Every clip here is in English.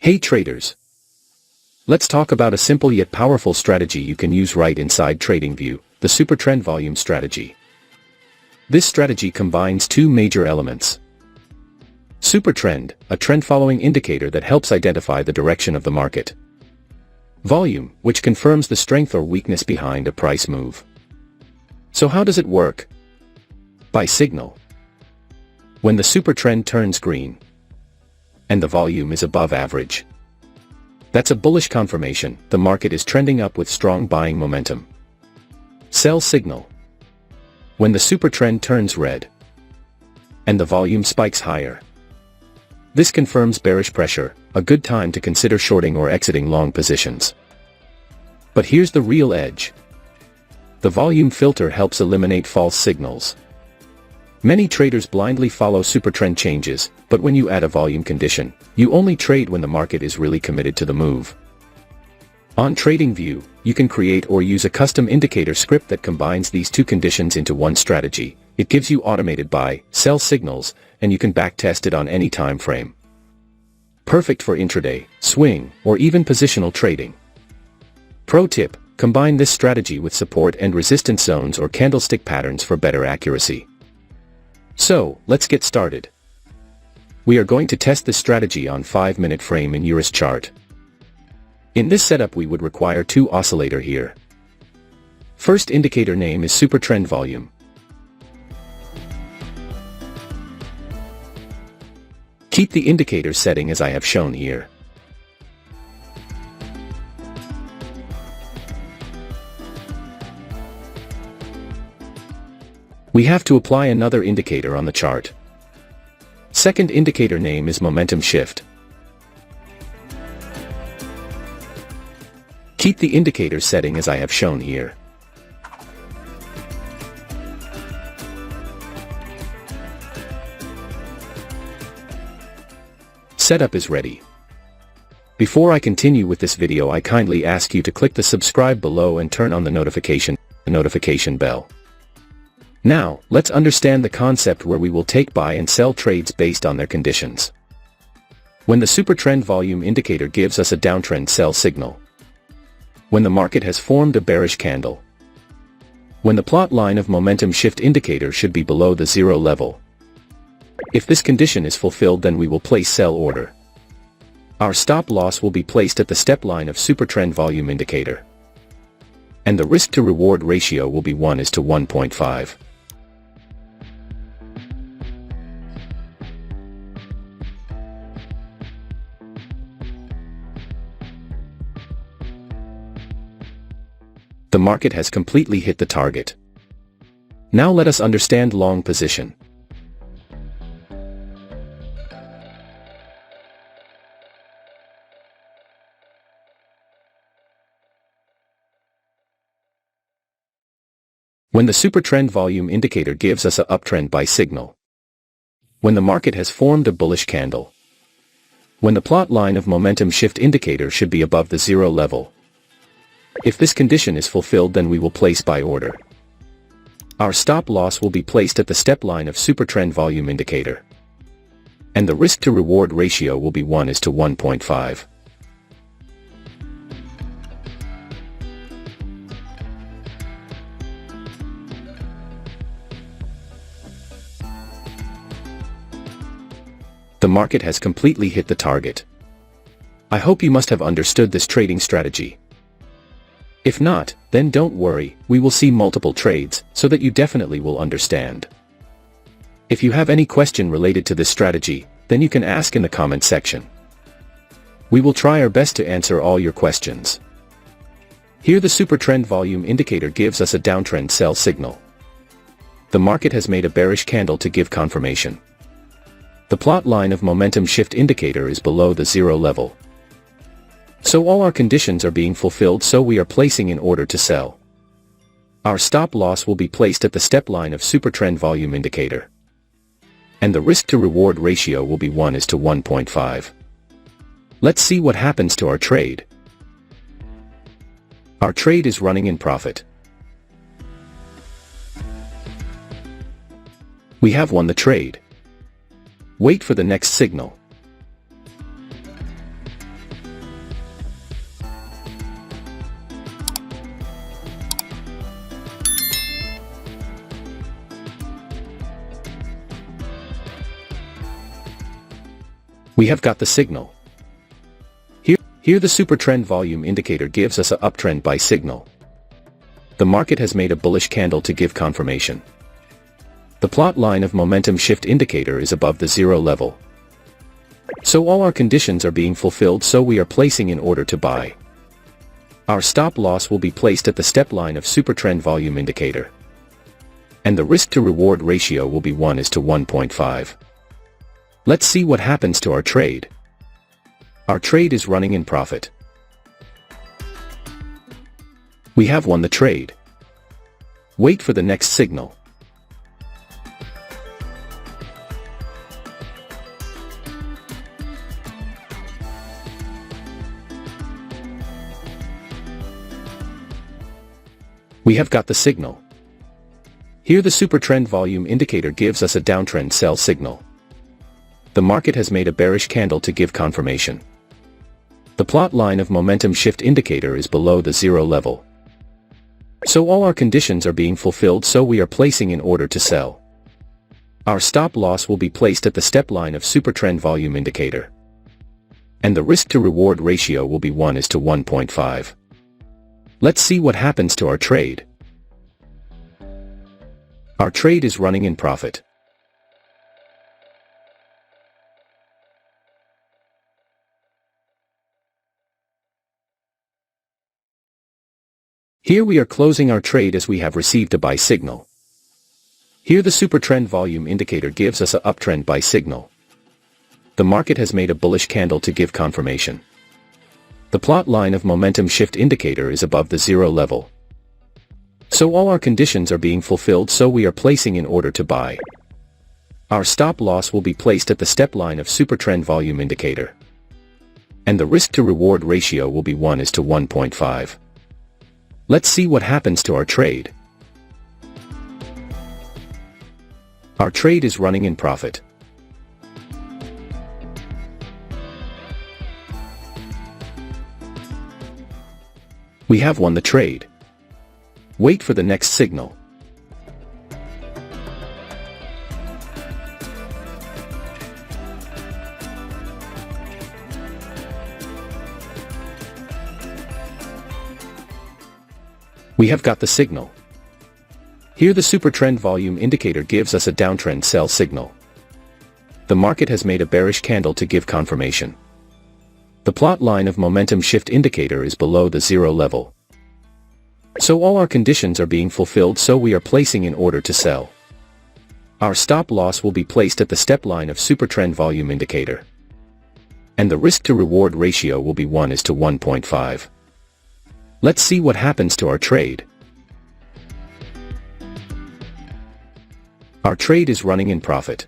Hey traders! Let's talk about a simple yet powerful strategy you can use right inside TradingView, the Supertrend Volume Strategy. This strategy combines two major elements. Supertrend, a trend-following indicator that helps identify the direction of the market. Volume, which confirms the strength or weakness behind a price move. So how does it work? By signal. When the supertrend turns green, and the volume is above average, that's a bullish confirmation, the market is trending up with strong buying momentum. Sell signal. When the supertrend turns red, and the volume spikes higher, this confirms bearish pressure, a good time to consider shorting or exiting long positions. But here's the real edge. The volume filter helps eliminate false signals. Many traders blindly follow supertrend changes, but when you add a volume condition, you only trade when the market is really committed to the move. On TradingView, you can create or use a custom indicator script that combines these two conditions into one strategy. It gives you automated buy, sell signals, and you can backtest it on any time frame. Perfect for intraday, swing, or even positional trading. Pro tip: combine this strategy with support and resistance zones or candlestick patterns for better accuracy. So, let's get started. We are going to test this strategy on 5-minute frame in Eurus chart. In this setup we would require two oscillator here. First indicator name is Supertrend Volume. Keep the indicator setting as I have shown here. We have to apply another indicator on the chart. Second indicator name is Momentum Shift. Keep the indicator setting as I have shown here. Setup is ready. Before I continue with this video, I kindly ask you to click the subscribe below and turn on the notification bell. Now, let's understand the concept where we will take buy and sell trades based on their conditions. When the Supertrend Volume indicator gives us a downtrend sell signal. When the market has formed a bearish candle. When the plot line of Momentum Shift indicator should be below the zero level. If this condition is fulfilled, then we will place sell order. Our stop loss will be placed at the step line of Supertrend Volume indicator. And the risk to reward ratio will be 1:1.5. The market has completely hit the target. Now let us understand long position. When the Supertrend Volume indicator gives us a uptrend buy signal. When the market has formed a bullish candle. When the plot line of Momentum Shift indicator should be above the zero level. If this condition is fulfilled, then we will place buy order. Our stop loss will be placed at the step line of Supertrend Volume indicator. And the risk to reward ratio will be 1:1.5. The market has completely hit the target. I hope you must have understood this trading strategy. If not, then don't worry, we will see multiple trades, so that you definitely will understand. If you have any question related to this strategy, then you can ask in the comment section. We will try our best to answer all your questions. Here the Supertrend Volume indicator gives us a downtrend sell signal. The market has made a bearish candle to give confirmation. The plot line of Momentum Shift indicator is below the zero level. So all our conditions are being fulfilled, so we are placing in order to sell. Our stop loss will be placed at the step line of Supertrend Volume indicator. And the risk to reward ratio will be 1:1.5. Let's see what happens to our trade. Our trade is running in profit. We have won the trade. Wait for the next signal. We have got the signal. Here the Supertrend Volume Indicator gives us a uptrend buy signal. The market has made a bullish candle to give confirmation. The plot line of momentum shift indicator is above the zero level. So all our conditions are being fulfilled, so we are placing in order to buy. Our stop loss will be placed at the step line of Supertrend Volume Indicator. And the risk to reward ratio will be 1:1.5. Let's see what happens to our trade. Our trade is running in profit. We have won the trade. Wait for the next signal. We have got the signal. Here the Supertrend Volume Indicator gives us a downtrend sell signal. The market has made a bearish candle to give confirmation. The plot line of momentum shift indicator is below the zero level. So all our conditions are being fulfilled, so we are placing in order to sell. Our stop loss will be placed at the step line of Supertrend Volume Indicator. And the risk to reward ratio will be 1:1.5. Let's see what happens to our trade. Our trade is running in profit. Here we are closing our trade as we have received a buy signal. Here the Supertrend Volume Indicator gives us a uptrend buy signal. The market has made a bullish candle to give confirmation. The plot line of momentum shift indicator is above the zero level. So all our conditions are being fulfilled, so we are placing in order to buy. Our stop loss will be placed at the step line of Supertrend Volume Indicator. And the risk to reward ratio will be 1:1.5. Let's see what happens to our trade. Our trade is running in profit. We have won the trade. Wait for the next signal. We have got the signal. Here the Supertrend Volume Indicator gives us a downtrend sell signal. The market has made a bearish candle to give confirmation. The plot line of momentum shift indicator is below the zero level. So all our conditions are being fulfilled, so we are placing in order to sell. Our stop loss will be placed at the step line of Supertrend Volume Indicator. And the risk to reward ratio will be 1:1.5. Let's see what happens to our trade. Our trade is running in profit.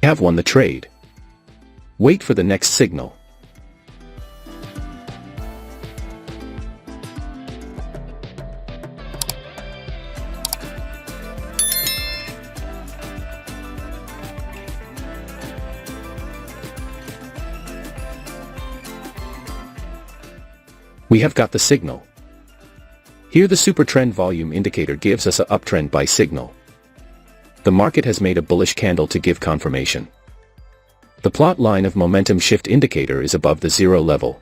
We have won the trade. Wait for the next signal. We have got the signal. Here the Supertrend Volume Indicator gives us a uptrend buy signal. The market has made a bullish candle to give confirmation. The plot line of momentum shift indicator is above the zero level.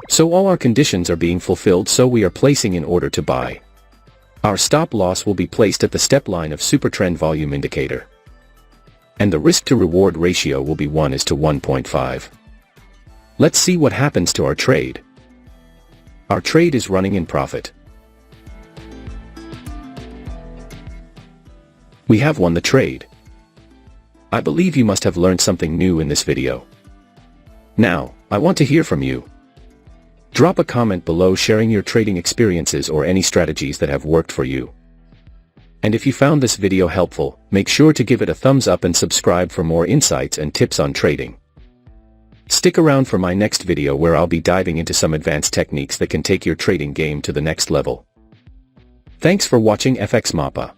So all our conditions are being fulfilled, so we are placing in order to buy. Our stop loss will be placed at the step line of Supertrend Volume Indicator. And the risk to reward ratio will be 1:1.5. Let's see what happens to our trade. Our trade is running in profit. We have won the trade. I believe you must have learned something new in this video. Now, I want to hear from you. Drop a comment below sharing your trading experiences or any strategies that have worked for you. And if you found this video helpful, make sure to give it a thumbs up and subscribe for more insights and tips on trading. Stick around for my next video, where I'll be diving into some advanced techniques that can take your trading game to the next level. Thanks for watching FxMAPA.